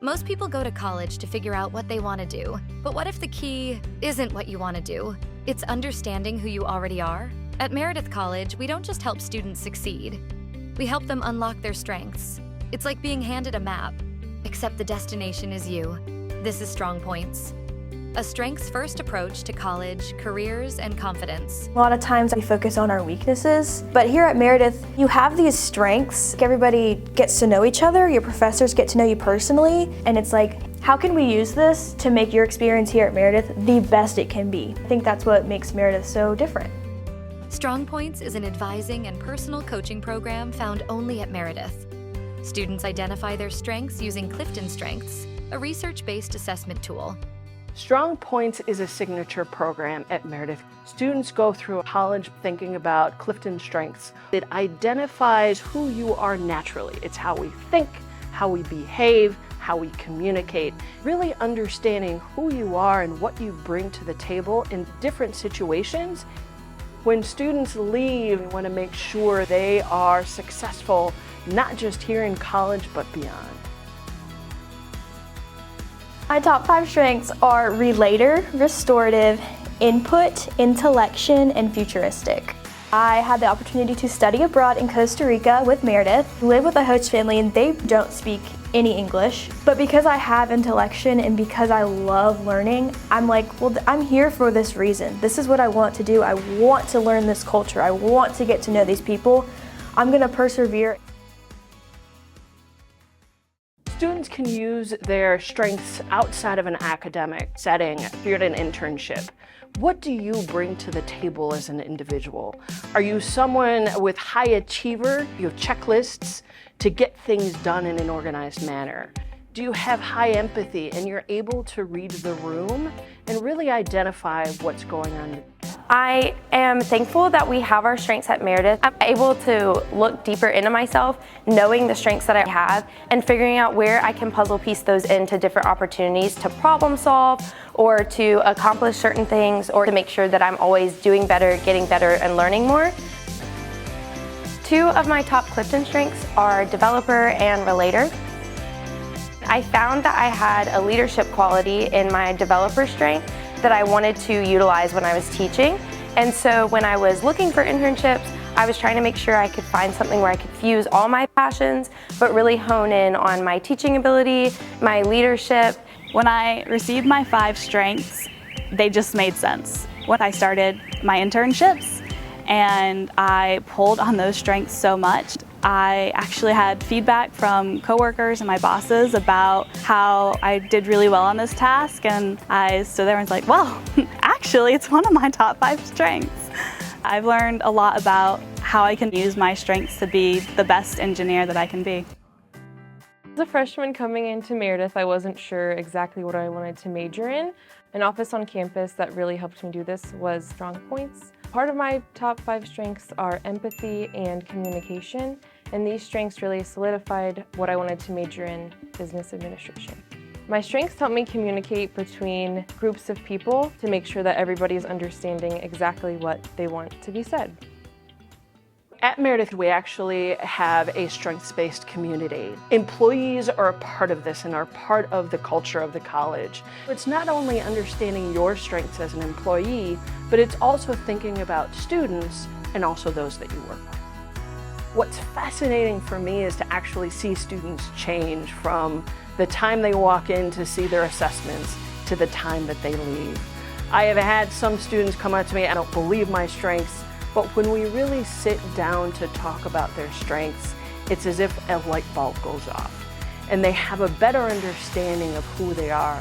Most people go to college to figure out what they want to do, but what if the key isn't what you want to do? It's understanding who you already are. At Meredith College, we don't just help students succeed. We help them unlock their strengths. It's like being handed a map, except the destination is you. This is StrongPoints, a strengths-first approach to college, careers, and confidence. A lot of times we focus on our weaknesses, but here at Meredith, you have these strengths. Everybody gets to know each other, your professors get to know you personally, and it's like, how can we use this to make your experience here at Meredith the best it can be? I think that's what makes Meredith so different. StrongPoints is an advising and personal coaching program found only at Meredith. Students identify their strengths using Clifton Strengths, a research-based assessment tool. StrongPoints is a signature program at Meredith. Students go through college thinking about Clifton Strengths. It identifies who you are naturally. It's how we think, how we behave, how we communicate. Really understanding who you are and what you bring to the table in different situations. When students leave, we want to make sure they are successful, not just here in college, but beyond. My top 5 strengths are relator, restorative, input, intellection, and futuristic. I had the opportunity to study abroad in Costa Rica with Meredith, live with a host family, and they don't speak any English. But because I have intellection and because I love learning, I'm like, well, I'm here for this reason. This is what I want to do. I want to learn this culture. I want to get to know these people. I'm gonna persevere. Students can use their strengths outside of an academic setting. If you're at an internship, what do you bring to the table as an individual? Are you someone with high achiever? You have checklists to get things done in an organized manner. Do you have high empathy and you're able to read the room and really identify what's going on? I am thankful that we have our strengths at Meredith. I'm able to look deeper into myself, knowing the strengths that I have, and figuring out where I can puzzle piece those into different opportunities to problem solve or to accomplish certain things or to make sure that I'm always doing better, getting better, and learning more. 2 of my top Clifton strengths are developer and relator. I found that I had a leadership quality in my developer strength that I wanted to utilize when I was teaching. And so when I was looking for internships, I was trying to make sure I could find something where I could fuse all my passions, but really hone in on my teaching ability, my leadership. When I received my 5 strengths, they just made sense. When I started my internships and I pulled on those strengths so much, I actually had feedback from coworkers and my bosses about how I did really well on this task, and I stood there and was like, well, actually it's one of my top 5 strengths. I've learned a lot about how I can use my strengths to be the best engineer that I can be. As a freshman coming into Meredith, I wasn't sure exactly what I wanted to major in. An office on campus that really helped me do this was StrongPoints. Part of my top 5 strengths are empathy and communication, and these strengths really solidified what I wanted to major in, business administration. My strengths help me communicate between groups of people to make sure that everybody's understanding exactly what they want to be said. At Meredith, we actually have a strengths-based community. Employees are a part of this and are part of the culture of the college. It's not only understanding your strengths as an employee, but it's also thinking about students and also those that you work with. What's fascinating for me is to actually see students change from the time they walk in to see their assessments to the time that they leave. I have had some students come up to me, I don't believe my strengths, but when we really sit down to talk about their strengths, it's as if a light bulb goes off and they have a better understanding of who they are.